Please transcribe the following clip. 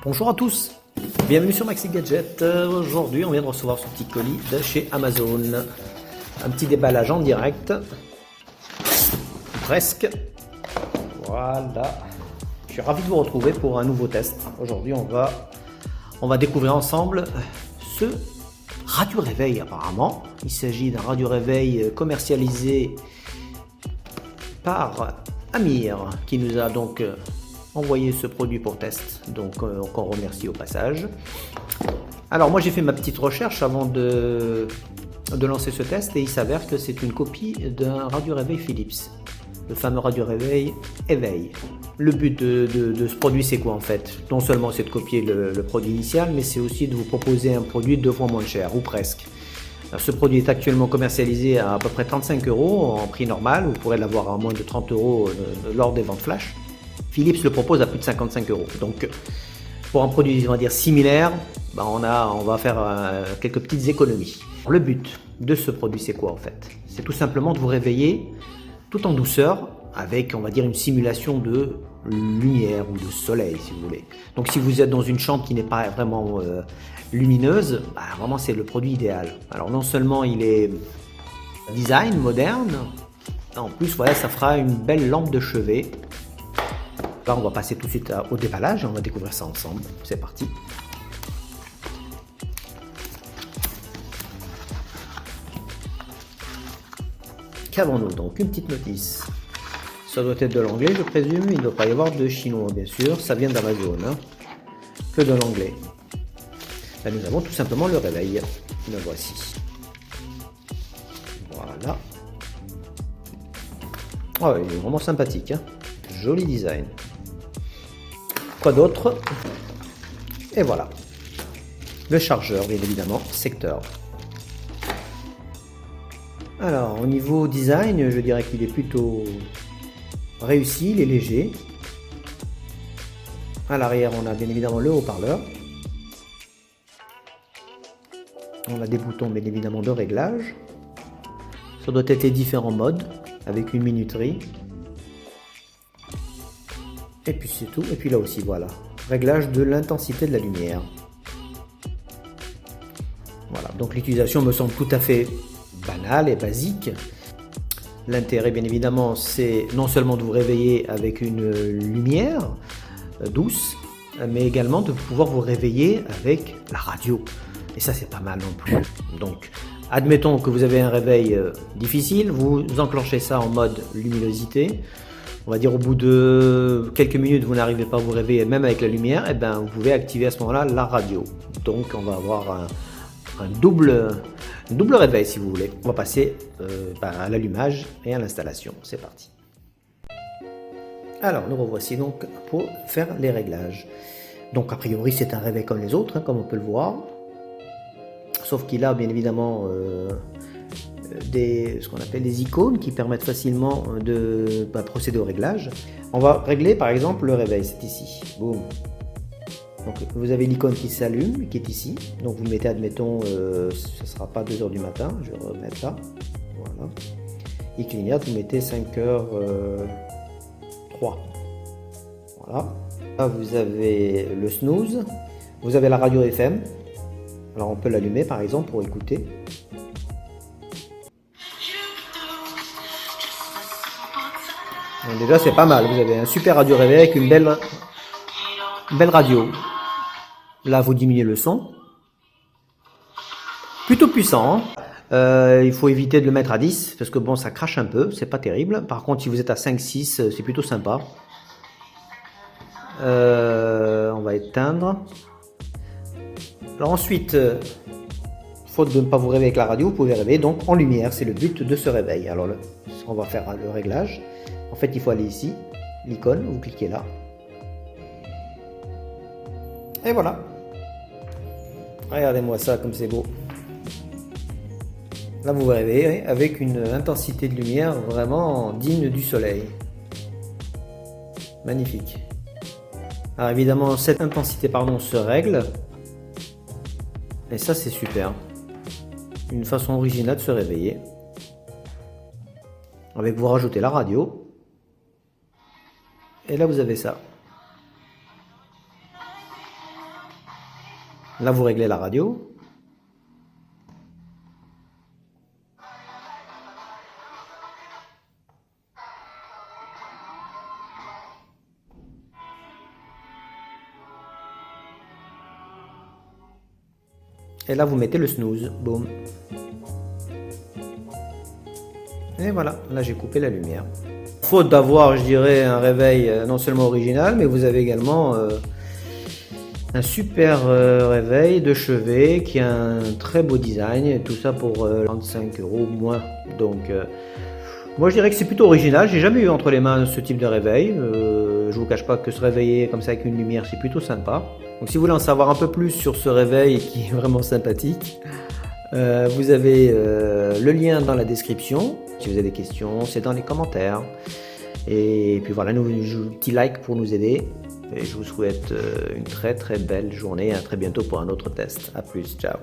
Bonjour à tous, bienvenue sur Maxi Gadget. Aujourd'hui, on vient de recevoir ce petit colis de chez Amazon. Un petit déballage en direct. Presque. Voilà. Je suis ravi de vous retrouver pour un nouveau test. Aujourd'hui, on va découvrir ensemble ce radio réveil apparemment. Il s'agit d'un radio réveil commercialisé par Amir qui nous a donc envoyé ce produit pour test, donc on remercie au passage. Alors moi j'ai fait ma petite recherche avant de lancer ce test et il s'avère que c'est une copie d'un radio réveil Philips, le fameux radio réveil éveil. Le but de ce produit c'est quoi en fait? Non seulement c'est de copier le produit initial, mais c'est aussi de vous proposer un produit 2 fois moins cher ou presque. Alors, ce produit est actuellement commercialisé à peu près 35 € en prix normal, vous pourrez l'avoir à moins de 30 € lors des ventes flash. Philips le propose à plus de 55 €. Donc pour un produit on va dire similaire, on va faire quelques petites économies. Le but de ce produit c'est quoi en fait? C'est tout simplement de vous réveiller tout en douceur avec on va dire une simulation de lumière ou de soleil si vous voulez. Donc si vous êtes dans une chambre qui n'est pas vraiment lumineuse, vraiment c'est le produit idéal. Alors non seulement il est design moderne, en plus voilà, ça fera une belle lampe de chevet. Là, on va passer tout de suite au déballage et on va découvrir ça ensemble. C'est parti. Qu'avons-nous donc? Une petite notice. Ça doit être de l'anglais, je présume. Il ne doit pas y avoir de chinois, bien sûr. Ça vient d'Amazon, que de l'anglais. Là, nous avons tout simplement le réveil. Le voici. Voilà. Oh, il est vraiment sympathique. Joli design. Quoi d'autre? Et voilà. Le chargeur, bien évidemment, secteur. Alors, au niveau design, je dirais qu'il est plutôt réussi, il est léger. À l'arrière, on a bien évidemment le haut-parleur. On a des boutons, bien évidemment, de réglage. Ça doit être les différents modes, avec une minuterie. Et puis c'est tout. Et puis là aussi, voilà. Réglage de l'intensité de la lumière. Voilà. Donc l'utilisation me semble tout à fait banale et basique. L'intérêt, bien évidemment, c'est non seulement de vous réveiller avec une lumière douce, mais également de pouvoir vous réveiller avec la radio. Et ça, c'est pas mal non plus. Donc, admettons que vous avez un réveil difficile, vous enclenchez ça en mode luminosité. On va dire au bout de quelques minutes, vous n'arrivez pas à vous réveiller même avec la lumière, et vous pouvez activer à ce moment-là la radio. Donc on va avoir un double réveil si vous voulez. On va passer à l'allumage et à l'installation. C'est parti. Alors nous revoici donc pour faire les réglages. Donc a priori c'est un réveil comme les autres, comme on peut le voir. Sauf qu'il a bien évidemment ce qu'on appelle des icônes qui permettent facilement de procéder au réglage. On va régler par exemple le réveil, c'est ici. Boum. Donc vous avez l'icône qui s'allume, qui est ici. Donc vous mettez, admettons, ce ne sera pas 2 h du matin, je vais remettre là. Voilà. Il clignote, vous mettez 5h03. Voilà. Là vous avez le snooze. Vous avez la radio FM. Alors on peut l'allumer par exemple pour écouter. Donc déjà c'est pas mal, vous avez un super radio réveil avec une belle radio. Là vous diminuez le son. Plutôt puissant. Il faut éviter de le mettre à 10 parce que bon ça crache un peu, c'est pas terrible. Par contre si vous êtes à 5-6 c'est plutôt sympa. On va éteindre. Alors ensuite, faute de ne pas vous réveiller avec la radio, vous pouvez réveiller donc en lumière, c'est le but de ce réveil. Alors on va faire le réglage. En fait, il faut aller ici, l'icône, vous cliquez là. Et voilà. Regardez-moi ça comme c'est beau. Là, vous vous réveillez avec une intensité de lumière vraiment digne du soleil. Magnifique. Alors évidemment, cette intensité se règle. Et ça, c'est super. Une façon originale de se réveiller. Avec vous rajoutez la radio. Et là, vous avez ça. Là, vous réglez la radio. Et là, vous mettez le snooze. Boum. Et voilà, là j'ai coupé la lumière. Faute d'avoir, je dirais, un réveil non seulement original, mais vous avez également un super réveil de chevet qui a un très beau design. Et tout ça pour 35 € moins. Donc, moi je dirais que c'est plutôt original. J'ai jamais eu entre les mains ce type de réveil. Je vous cache pas que se réveiller comme ça avec une lumière, c'est plutôt sympa. Donc, si vous voulez en savoir un peu plus sur ce réveil qui est vraiment sympathique, vous avez le lien dans la description. Si vous avez des questions, c'est dans les commentaires. Et puis voilà, un petit like pour nous aider. Et je vous souhaite une très très belle journée. À très bientôt pour un autre test. A plus, ciao.